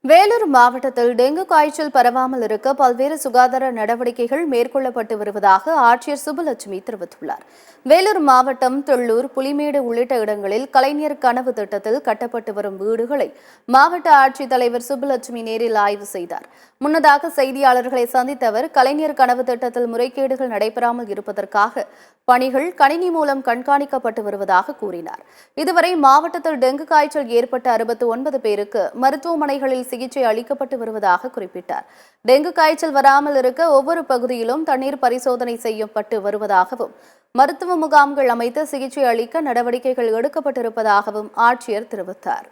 வேலூர் மாவட்டத்தில் டெங்கு காய்ச்சல் பரவாமல் இருக்க பல்வேறு சுகாதார நடவடிக்கைகள் மேற்கொள்ளப்பட்டு வருவதாக ஆட்சியர் சுப்புலட்சுமி தெரிவித்துள்ளார். வேலூர் மாவட்டம் தெள்ளூர், புலிமேடு உள்ளிட்ட இடங்களில் கலைஞர் கனவு திட்டத்தில் கட்டப்பட்டு வரும் வீடுகளை மாவட்ட ஆட்சித்தலைவர் சுப்புலட்சுமி நேரில் ஆய்வு செய்தார். முன்னதாக செய்தியாளர்களை சந்தித்த அவர், கலைஞர் கனவு திட்டத்தில் முறைகேடுகள் நடைபெறாமல் இருப்பதற்காக பணிகள் கணினி மூலம் கண்காணிக்கப்பட்டு வருவதாக கூறினார். இதுவரை மாவட்டத்தில் டெங்கு காய்ச்சல் ஏற்பட்ட 69 பேருக்கு மருத்துவமனைகளில் சிகிச்சை அளிக்கப்பட்டு வருவதாக குறிப்பிட்டார். டெங்கு காய்ச்சல் வராமல் இருக்க ஒவ்வொரு பகுதியிலும் தண்ணீர் பரிசோதனை செய்யப்பட்டு வருவதாகவும், மருத்துவ முகாம்கள் அமைத்து சிகிச்சை அளிக்க நடவடிக்கைகள் எடுக்கப்பட்டிருப்பதாகவும் ஆட்சியர் தெரிவித்தார்.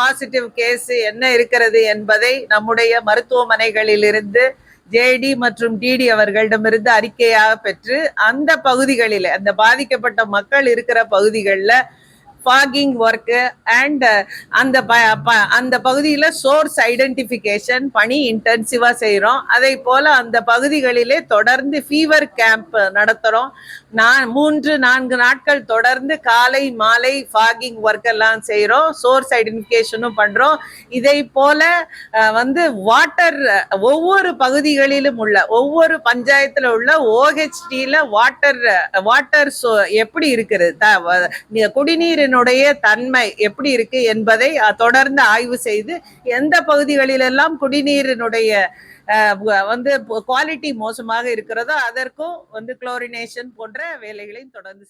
பாசிட்டிவ் கேஸ் என்ன இருக்கிறது என்பதை நம்முடைய மருத்துவமனைகளிலிருந்து ஜேடி மற்றும் டிடி அவர்களிடமிருந்து அறிக்கையாக பெற்று அந்த பகுதிகளில், அந்த பாதிக்கப்பட்ட மக்கள் இருக்கிற பகுதிகளில் ஃபாகிங் ஒர்க்கு அண்ட் அந்த பகுதியில் சோர்ஸ் ஐடென்டிஃபிகேஷன் பணி இன்டென்சிவாக செய்கிறோம். அதே போல் அந்த பகுதிகளிலே தொடர்ந்து ஃபீவர் கேம்ப் நடத்துகிறோம். 3-4 நாட்கள் தொடர்ந்து காலை மாலை ஃபாகிங் ஒர்க் எல்லாம் செய்கிறோம். சோர்ஸ் ஐடென்டிஃபிகேஷனும் பண்ணுறோம். இதை போல வாட்டர் ஒவ்வொரு பகுதிகளிலும் உள்ள ஒவ்வொரு பஞ்சாயத்தில் உள்ள OHTல வாட்டர் எப்படி இருக்குது, குடிநீரினுடைய தன்மை எப்படி இருக்கு என்பதை தொடர்ந்து ஆய்வு செய்து எந்த பகுதிகளிலெல்லாம் குடிநீரினுடைய குவாலிட்டி மோசமாக இருக்கிறதோ அதற்கும் குளோரினேஷன் போன்ற வேலைகளையும் தொடர்ந்து